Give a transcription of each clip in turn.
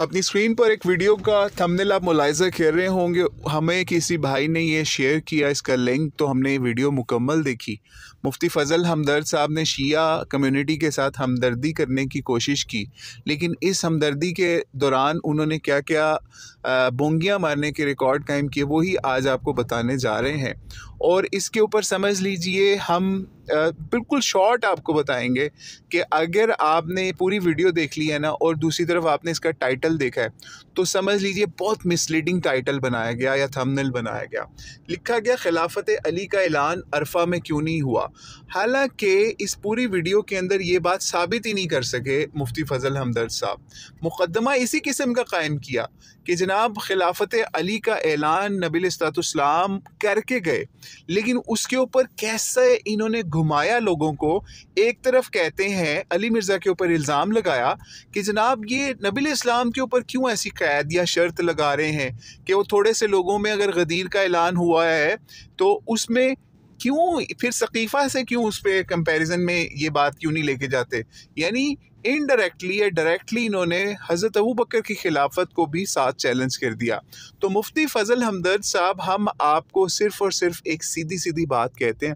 अपनी स्क्रीन पर एक वीडियो का थंबनेल आप मुलाहिज़ा कर रहे होंगे। हमें किसी भाई ने ये शेयर किया इसका लिंक, तो हमने ये वीडियो मुकम्मल देखी। मुफ्ती फ़ज़ल हमदर्द साहब ने शिया कम्युनिटी के साथ हमदर्दी करने की कोशिश की, लेकिन इस हमदर्दी के दौरान उन्होंने क्या क्या बोंगियाँ मारने के रिकॉर्ड कायम किए, वही आज आपको बताने जा रहे हैं। और इसके ऊपर समझ लीजिए हम बिल्कुल शॉर्ट आपको बताएंगे कि अगर आपने पूरी वीडियो देख ली है ना, और दूसरी तरफ आपने इसका टाइटल देखा है, तो समझ लीजिए बहुत मिसलीडिंग टाइटल बनाया गया या थंबनेल बनाया गया। लिखा गया खिलाफत अली का ऐलान अरफा में क्यों नहीं हुआ। हालांकि इस पूरी वीडियो के अंदर ये बात साबित ही नहीं कर सके मुफ्ती फ़ज़ल हमदर्द साहब। मुकदमा इसी किस्म का कायम किया कि जनाब खिलाफत अली का ऐलान नबी इस्लाम करके गए, लेकिन उसके ऊपर कैसे इन्होंने घुमाया लोगों को। एक तरफ कहते हैं अली मिर्ज़ा के ऊपर इल्ज़ाम लगाया कि जनाब ये नबी इस्लाम के ऊपर क्यों ऐसी कैद या शर्त लगा रहे हैं कि वो थोड़े से लोगों में अगर गदीर का ऐलान हुआ है तो उसमें क्यों फिर सकीफ़ा से क्यों उस पर कंपैरिजन में ये बात क्यों नहीं लेके जाते। यानी इनडायरेक्टली या डायरेक्टली इन्होंने हज़रत अबू बकर की खिलाफत को भी साथ चैलेंज कर दिया। तो मुफ्ती फ़ज़ल हमदर्द साहब, हम आपको सिर्फ़ और सिर्फ एक सीधी सीधी बात कहते हैं,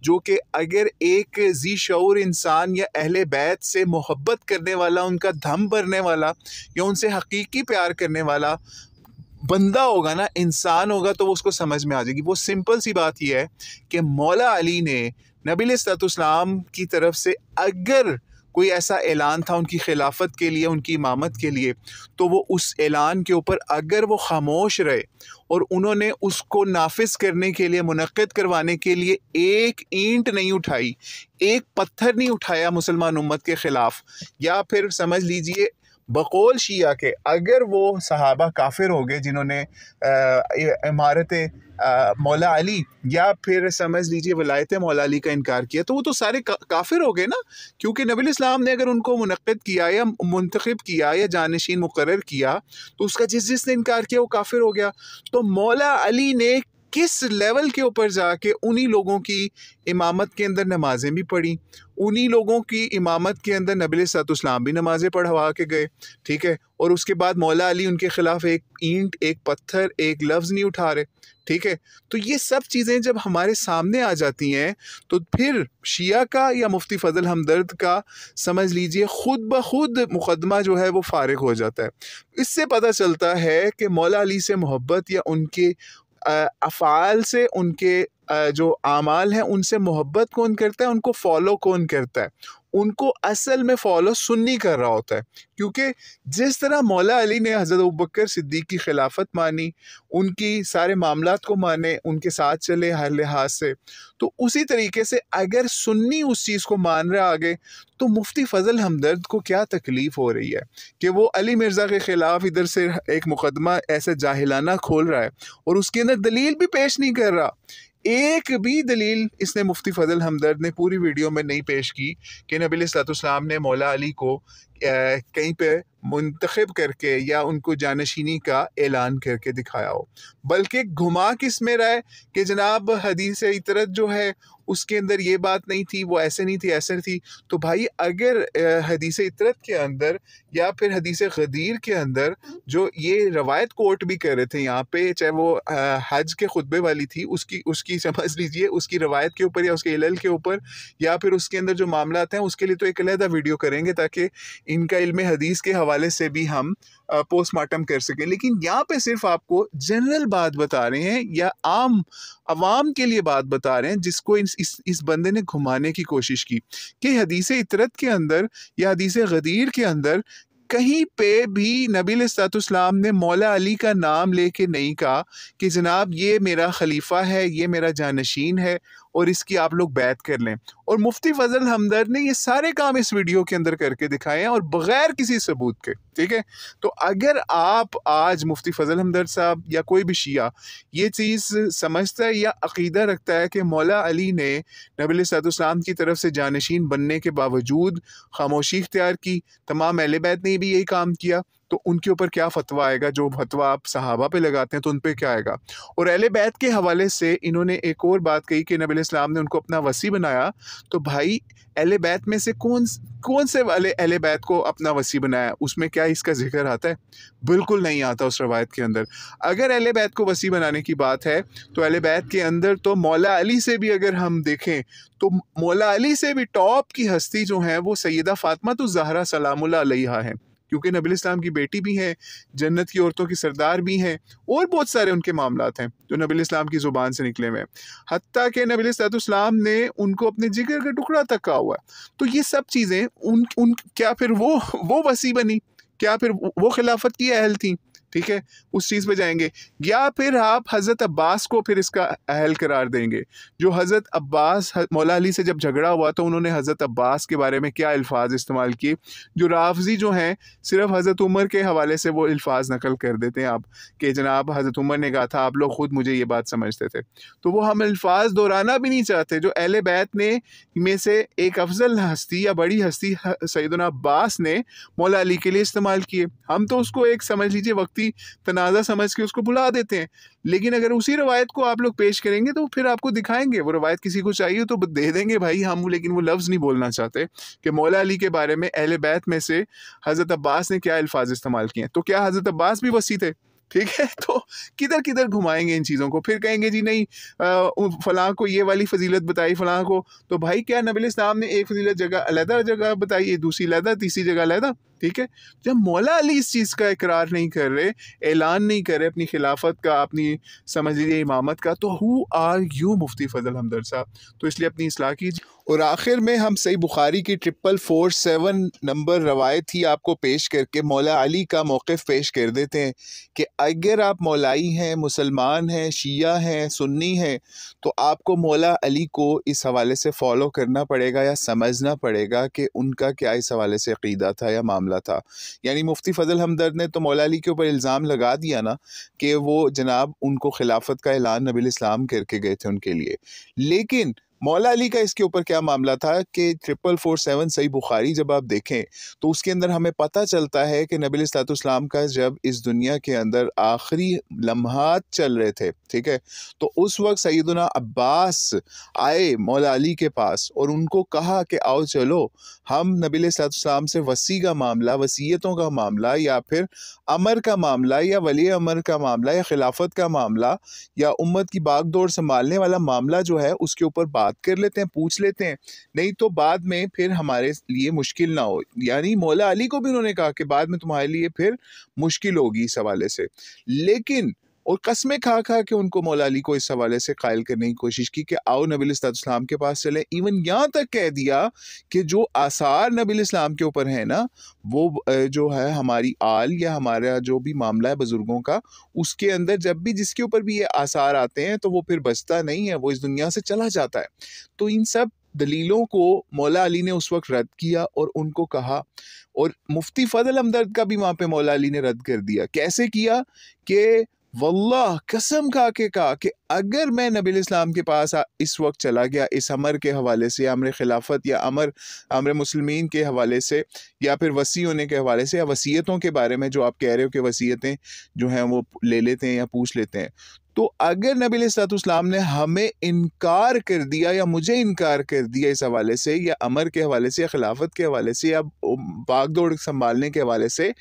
जो कि अगर एक जी शऊर इंसान या अहले बैत से मोहब्बत करने वाला, उनका दम भरने वाला या उनसे हकीकी प्यार करने वाला बंदा होगा ना, इंसान होगा, तो वो उसको समझ में आ जाएगी। वो सिंपल सी बात यह है कि मौला अली ने नबी इस्लाम की तरफ से अगर कोई ऐसा ऐलान था उनकी खिलाफत के लिए, उनकी इमामत के लिए, तो वो उस ऐलान के ऊपर अगर वो खामोश रहे और उन्होंने उसको नाफिज करने के लिए, मुनक्किद करवाने के लिए एक ईंट नहीं उठाई, एक पत्थर नहीं उठाया मुसलमान उम्मत के ख़िलाफ़, या फिर समझ लीजिए बकौल शिया के अगर वो सहाबा काफिर हो गए जिन्होंने इमारत मौला अली या फिर समझ लीजिए वलायत मौला अली का इनकार किया, तो वो तो सारे काफिर हो गए ना। क्योंकि नबी इस्लाम ने अगर उनको मुनक्किद किया या मुंतखब किया या जानशीन मुकर्रर किया, तो उसका जिसने इनकार किया वो काफिर हो गया। तो मौला अली ने किस लेवल के ऊपर जाके उन्हीं लोगों की इमामत के अंदर नमाजें भी पढ़ी, उन्हीं लोगों की इमामत के अंदर नबी इस्लाम भी नमाजें पढ़वा के गए, ठीक है। और उसके बाद मौला अली उनके ख़िलाफ़ एक ईंट, एक पत्थर, एक लफ्ज़ नहीं उठा रहे, ठीक है। तो ये सब चीज़ें जब हमारे सामने आ जाती हैं, तो फिर शिया का या मुफ्ती फ़ज़ल हमदर्द का समझ लीजिए खुद ब खुद मुकदमा जो है वो फ़ारिग हो जाता है। इससे पता चलता है कि मौला अली से मोहब्बत या उनके अफ़ाल से, उनके जो आमाल हैं उनसे मोहब्बत कौन करता है, उनको फॉलो कौन करता है, उनको असल में फॉलो सुन्नी कर रहा होता है। क्योंकि जिस तरह मौला अली ने हज़रत अबू बकर सिद्दीक़ की खिलाफत मानी, उनकी सारे मामलात को माने, उनके साथ चले हर लिहाज से, तो उसी तरीके से अगर सुन्नी उस चीज़ को मान रहा आगे, तो मुफ्ती फ़ज़ल हमदर्द को क्या तकलीफ़ हो रही है कि वो अली मिर्ज़ा के ख़िलाफ़ इधर से एक मुकदमा ऐसे जाहिलाना खोल रहा है और उसके अंदर दलील भी पेश नहीं कर रहा। एक भी दलील इसने मुफ्ती फ़ज़ल हमदर्द ने पूरी वीडियो में नहीं पेश की कि नबी इस्लाम ने मौला अली को कहीं पे मुंतखब करके या उनको जानशीनी का ऐलान करके दिखाया हो, बल्कि घुमा किस में रहा है कि जनाब हदीस इतरत जो है उसके अंदर ये बात नहीं थी, वो ऐसे नहीं थी, ऐसे थी। तो भाई अगर हदीस इतरत के अंदर या फिर हदीस गदीर के अंदर जो ये रवायत कोट भी कर रहे थे यहाँ पे, चाहे वो हज के खुतबे वाली थी, उसकी समझ लीजिए उसकी रवायत के ऊपर या उसके इलल के ऊपर या फिर उसके अंदर जो मामलात हैं, उसके लिए तो एक अलहदा वीडियो करेंगे ताकि इनका इल्म हदीस के हवाले से भी हम पोस्टमार्टम कर सकें। लेकिन यहाँ पे सिर्फ आपको जनरल बात बता रहे हैं या आम अवाम के लिए बात बता रहे हैं, जिसको इस बंदे ने घुमाने की कोशिश की कि हदीस इतरत के अंदर या हदीस गदीर के अंदर कहीं पे भी नबी इस्लाम ने मौला अली का नाम लेके नहीं कहा कि जनाब ये मेरा खलीफा है, ये मेरा जानशीन है और इसकी आप लोग बैत कर लें। और मुफ्ती फ़ज़ल हमदर्द ने ये सारे काम इस वीडियो के अंदर करके दिखाए हैं और बग़ैर किसी सबूत के, ठीक है। तो अगर आप आज मुफ्ती फ़ज़ल हमदर्द साहब या कोई भी शिया ये चीज़ समझता है या अक़ीदा रखता है कि मौला अली ने नबी इस्लाम की तरफ से जानशीन बनने के बावजूद खामोशी इख्तियार की, तमाम अहले बैत ने भी यही काम किया, तो उनके ऊपर क्या फतवा आएगा, जो फतवा आप सहाबा पे लगाते हैं तो उन पे क्या आएगा। और अहले बैत के हवाले से इन्होंने एक और बात कही कि नबी इस्लाम ने उनको अपना वसी बनाया। तो भाई अहले बैत में से कौन से वाले अहले बैत को अपना वसी बनाया, उसमें क्या इसका जिक्र आता है? बिल्कुल नहीं आता उस रवायत के अंदर। अगर अहले बैत को वसी बनाने की बात है तो अहले बैत के अंदर तो मौला अली से भी अगर हम देखें तो मौला अली से भी टॉप की हस्ती जो है वो सैयदा फातिमा तो ज़हरा सलामुल्लाह अलैहा है, क्योंकि नबी इस्लाम की बेटी भी हैं, जन्नत की औरतों की सरदार भी हैं, और बहुत सारे उनके मामलात हैं जो नबी इस्लाम की ज़ुबान से निकले हुए हैं। हत्ता कि नबी इस्लाम ने उनको अपने जिगर का टुकड़ा तक कहा हुआ है। तो ये सब चीज़ें उन क्या फिर वो वसी बनी? क्या फिर वो खिलाफत की अहल थी? ठीक है, उस चीज़ पे जाएंगे। या फिर आप हज़रत अब्बास को फिर इसका अहल करार देंगे? जो हज़रत अब्बास मौला अली से जब झगड़ा हुआ तो उन्होंने हज़रत अब्बास के बारे में क्या अल्फाज इस्तेमाल किए, जो राफजी जो हैं सिर्फ हज़रत उमर के हवाले से वो अल्फाज नकल कर देते हैं आप, कि जनाब हज़रत उमर ने कहा था, आप लोग खुद मुझे ये बात समझते थे। तो वो हम अल्फाज दोहराना भी नहीं चाहते जो अहले बैत ने में से एक अफजल हस्ती या बड़ी हस्ती सैयदना अब्बास ने मौला अली के लिए इस्तेमाल किए। हम तो उसको एक समझ लीजिए वक्ती तनाज़ा समझ के उसको भुला देते हैं। लेकिन अगर उसी रवायत को आप लोग पेश करेंगे तो फिर आपको दिखाएंगे, वो रवायत किसी को चाहिए तो दे देंगे भाई हम, लेकिन वो लफ्ज़ नहीं बोलना चाहते कि मौला अली के बारे में अहले बैत में से हज़रत अब्बास ने क्या अल्फाज इस्तेमाल किए। तो क्या हज़रत अब्बास भी वसी थे? ठीक है, तो किधर किधर घुमाएंगे इन चीज़ों को, फिर कहेंगे जी नहीं फलां को ये वाली फजीलत बताई फलां को। तो भाई क्या नबी इस्लाम ने एक फजीलत जगह जगह बताई, दूसरी अलहदा, तीसरी जगह अलहदा? ठीक है, जब मौला अली इस चीज़ का इकरार नहीं कर रहे, ऐलान नहीं कर रहे अपनी खिलाफत का, अपनी समझ लीजिए इमामत का, तो हु आर यू मुफ्ती फ़ज़ल हमदर्द साहब? तो इसलिए अपनी इस्लाह कीजिए। और आखिर में हम सही बुखारी की 4447 नंबर रवायत ही आपको पेश करके मौला अली का मौक़िफ़ पेश कर देते हैं कि अगर आप मौलाई हैं, मुसलमान हैं, शिया हैं, सुन्नी हैं, तो आपको मौला अली को इस हवाले से फ़ॉलो करना पड़ेगा या समझना पड़ेगा कि उनका क्या इस हवाले से अक़ीदा था या मामला था। यानी मुफ्ती फ़ज़ल हमदर्द ने तो मौला अली के ऊपर इल्ज़ाम लगा दिया ना कि वो जनाब उनको खिलाफत का ऐलान नबी इस्लाम करके गए थे उनके लिए। लेकिन मौला अली का इसके ऊपर क्या मामला था कि 4447 सही बुखारी जब आप देखें तो उसके अंदर हमें पता चलता है कि नबी इस्लाम का जब इस दुनिया के अंदर आखिरी लम्हात चल रहे थे, ठीक है, तो उस वक्त सैयदना अब्बास आए मौला अली के पास और उनको कहा कि आओ चलो हम नबी इस्लाम से वसी का मामला, वसीयतों का मामला, या फिर अमर का मामला, या वली अमर का मामला, या खिलाफत का मामला, या उम्मत की बागडोर संभालने वाला मामला जो है उसके ऊपर बात कर लेते हैं, पूछ लेते हैं, नहीं तो बाद में फिर हमारे लिए मुश्किल ना हो। यानी मौला अली को भी उन्होंने कहा कि बाद में तुम्हारे लिए फिर मुश्किल होगी इस हवाले से। लेकिन और कस्में खा खा के उनको मौला अली को इस हवाले से कायल करने की कोशिश की कि आओ नबी इस्लाम के पास चले। इवन यहाँ तक कह दिया कि जो आसार नबी इस्लाम के ऊपर है ना, वो जो है हमारी आल या हमारा जो भी मामला है बुजुर्गों का, उसके अंदर जब भी जिसके ऊपर भी ये आसार आते हैं तो वो फिर बचता नहीं है, वो इस दुनिया से चला जाता है। तो इन सब दलीलों को मौला अली ने उस वक्त रद्द किया और उनको कहा, और मुफ्ती फ़ज़ल हमदर्द का भी वहाँ पे मौला अली ने रद्द कर दिया। कैसे किया कि वल्लाह कसम खा के कहा कि अगर मैं नबी इस्लाम के पास इस वक्त चला गया इस अमर के हवाले से, या अमर खिलाफत, या अमर मुस्लिमीन के हवाले से, या फिर वसी होने के हवाले से, या वसीयतों के बारे में जो आप कह रहे हो कि वसीयतें जो हैं वो ले लेते हैं या पूछ लेते हैं, तो अगर नबी इस्लाम ने हमें इनकार कर दिया या मुझे इनकार कर दिया इस हवाले से, या अमर के हवाले से, या खिलाफत के हवाले से, या बागडोर संभालने के हवाले से,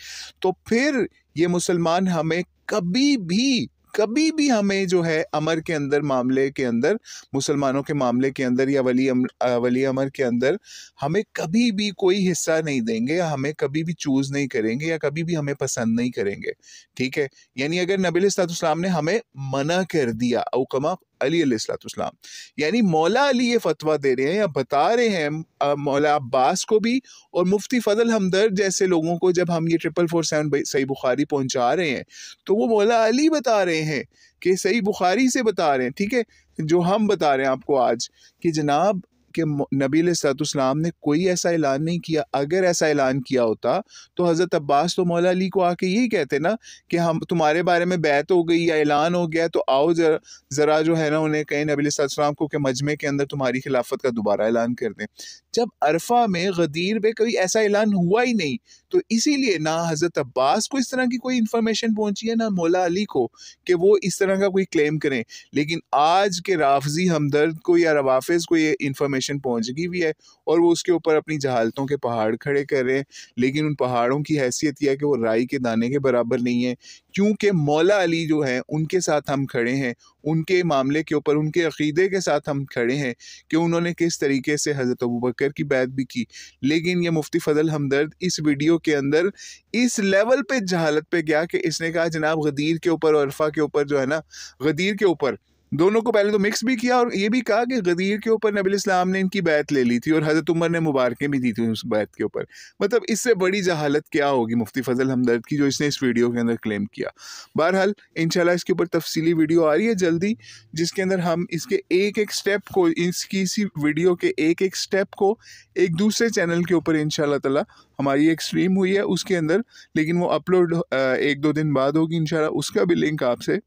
तो फिर ये मुसलमान हमें कभी भी हमें जो है अमर के अंदर, मामले के अंदर, मुसलमानों के मामले के अंदर, या वली अमर के अंदर हमें कभी भी कोई हिस्सा नहीं देंगे, या हमें कभी भी चूज़ नहीं करेंगे, या कभी भी हमें पसंद नहीं करेंगे। ठीक है, यानी अगर नबी इस्लाम ने हमें मना कर दिया, औकमा अली अलैहिस्सलाम, यानी मौला अली ये फतवा दे रहे हैं या बता रहे हैं मौला अब्बास को भी और मुफ्ती फ़ज़ल हमदर्द जैसे लोगों को, जब हम ये 4447 सही बुखारी पहुंचा रहे हैं तो वो मौला अली बता रहे हैं कि सही बुखारी से बता रहे हैं, ठीक है, जो हम बता रहे हैं आपको आज कि जनाब कि नबी अलैहिस्सलाम ने कोई ऐसा ऐलान नहीं किया। अगर ऐसा ऐलान किया होता तो हज़रत अब्बास तो मौला अली को आके यही कहते ना कि हम तुम्हारे बारे में बैत हो गई या ऐलान हो गया, तो आओ ज़रा जो है ना उन्हें कहें नबी अलैहिस्सलाम को कि मजमे के अंदर तुम्हारी खिलाफत का दोबारा ऐलान कर दें। जब अरफा में गदीर में कोई ऐसा ऐलान हुआ ही नहीं, तो इसीलिए ना हज़रत अब्बास को इस तरह की कोई इन्फॉर्मेशन पहुंची है ना मौला अली को कि वो इस तरह का कोई क्लेम करें। लेकिन आज के राफजी हमदर्द को या रवाफिज को ये इन्फॉर्मेशन पहुंच गई भी है और वो उसके ऊपर अपनी जहालतों के पहाड़ खड़े कर रहे हैं। लेकिन उन पहाड़ों की हैसियत यह है कि वो राई के दाने के बराबर नहीं है, क्योंकि मौला अली जो है उनके साथ हम खड़े हैं, उनके मामले के ऊपर उनके अकीदे के साथ हम खड़े हैं कि उन्होंने किस तरीके से हज़रत अबू बकर की बैत भी की। लेकिन ये मुफ्ती फ़ज़ल हमदर्द इस वीडियो के अंदर इस लेवल पे जहालत पे गया कि इसने कहा जनाब गदीर के ऊपर और अरफा के ऊपर जो है ना, गदीर के ऊपर दोनों को पहले तो मिक्स भी किया और ये भी कहा कि गदीर के ऊपर नबी इस्लाम ने इनकी बैत ले ली थी और हज़रत उमर ने मुबारकें भी दी थी उस बैत के ऊपर। मतलब इससे बड़ी जहालत क्या होगी मुफ्ती फ़ज़ल हमदर्द की जो इसने इस वीडियो के अंदर क्लेम किया। बहरहाल इंशाल्लाह इसके ऊपर तफसीली वीडियो आ रही है जल्दी, जिसके अंदर हम इसके एक एक स्टेप को, इसकी इसी वीडियो के एक एक स्टेप को एक दूसरे चैनल के ऊपर इंशाल्लाह ताला हमारी एक स्ट्रीम हुई है उसके अंदर, लेकिन वो अपलोड 1-2 दिन बाद होगी इंशाल्लाह। उसका भी लिंक आपसे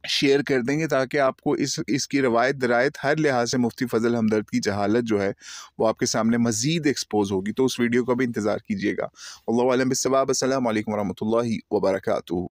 शेयर कर देंगे ताकि आपको इसकी रवायत दरायत हर लिहाज से मुफ्ती फ़ज़ल हमदर्द की जहालत जो है वो आपके सामने मज़ीद एक्सपोज होगी। तो उस वीडियो का भी इंतज़ार कीजिएगा। अल्लाहु आलम बिस्सवाब। अस्सलामु अलैकुम वरहमतुल्लाहि वबरकातुहू।